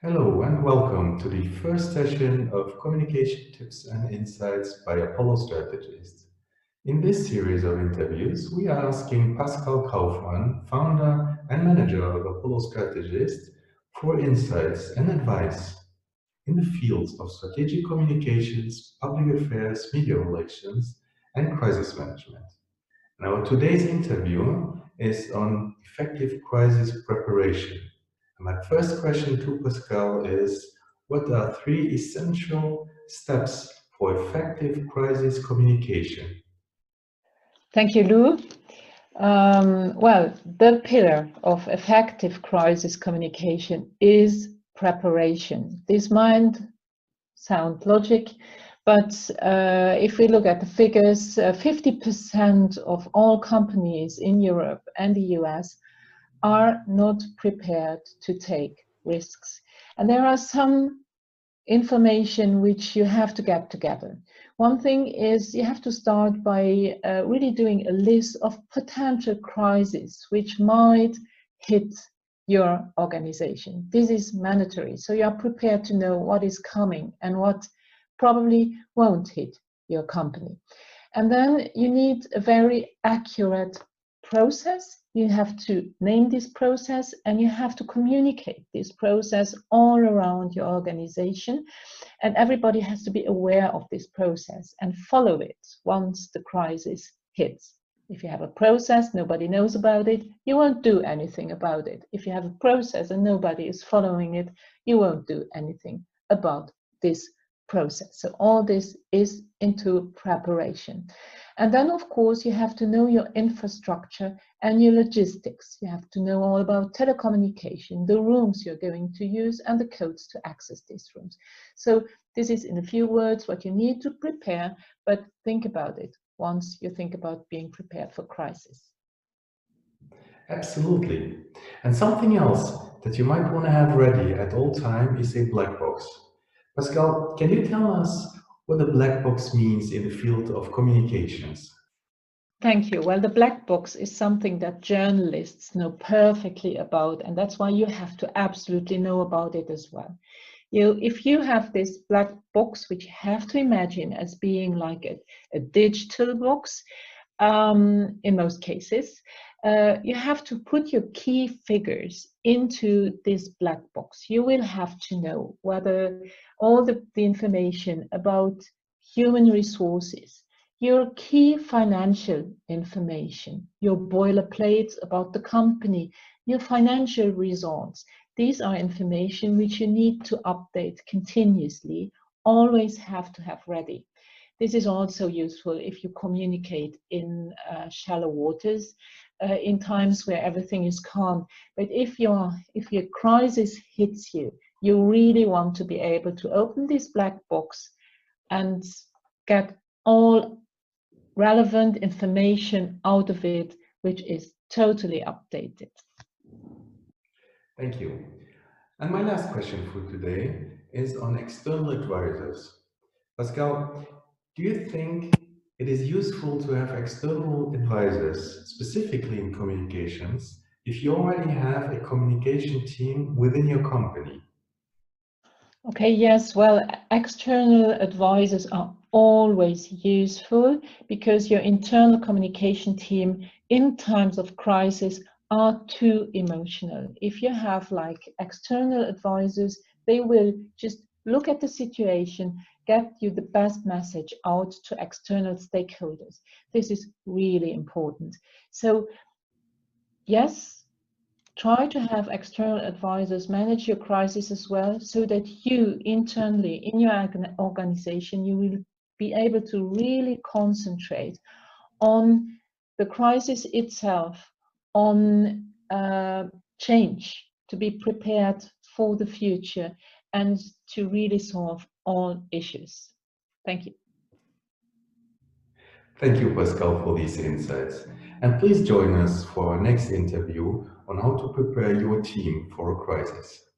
Hello and welcome to the first session of Communication Tips and Insights by Apollo Strategists. In this series of interviews, we are asking Pascale Kauffman, founder and manager of Apollo Strategists, for insights and advice in the fields of strategic communications, public affairs, media relations, and crisis management. Now, today's interview is on effective crisis preparation. My first question to Pascale is, what are three essential steps for effective crisis communication? Thank you, Lou. Well, the pillar of effective crisis communication is preparation. This might sound logic, but if we look at the figures, 50% of all companies in Europe and the US are not prepared to take risks. And there are some information which you have to get together. One thing is you have to start by really doing a list of potential crises which might hit your organization. This is mandatory, so you are prepared to know what is coming and what probably won't hit your company. And then you need a very accurate process. You have to name this process and you have to communicate this process all around your organization. And everybody has to be aware of this process and follow it once the crisis hits. If you have a process, nobody knows about it, you won't do anything about it. If you have a process and nobody is following it, you won't do anything about this process. So all this is into preparation. And then, of course, you have to know your infrastructure and your logistics. You have to know all about telecommunication, the rooms you're going to use, and the codes to access these rooms. So this is, in a few words, what you need to prepare, but think about it once you think about being prepared for crisis. Absolutely. And something else that you might want to have ready at all time is a black box. Pascale, can you tell us what the black box means in the field of communications? Thank you. Well, the black box is something that journalists know perfectly about, and that's why you have to absolutely know about it as well. If you have this black box, which you have to imagine as being like a digital box, in most cases, you have to put your key figures into this black box. You will have to know whether all the information about human resources, your key financial information, your boilerplates about the company, your financial results. These are information which you need to update continuously, always have to have ready. This is also useful if you communicate in shallow waters, in times where everything is calm. But if your crisis hits you, you really want to be able to open this black box and get all relevant information out of it, which is totally updated. Thank you. And my last question for today is on external advisors. Pascale, do you think it is useful to have external advisors, specifically in communications, if you already have a communication team within your company? Okay, yes, well, external advisors are always useful because your internal communication team in times of crisis are too emotional. If you have like external advisors, they will just look at the situation, get you the best message out to external stakeholders. This is really important. So, yes, try to have external advisors manage your crisis as well, so that you internally in your organization, you will be able to really concentrate on the crisis itself, on change, to be prepared for the future and to really solve all issues. Thank you. Thank you, Pascale, for these insights. And please join us for our next interview on how to prepare your team for a crisis.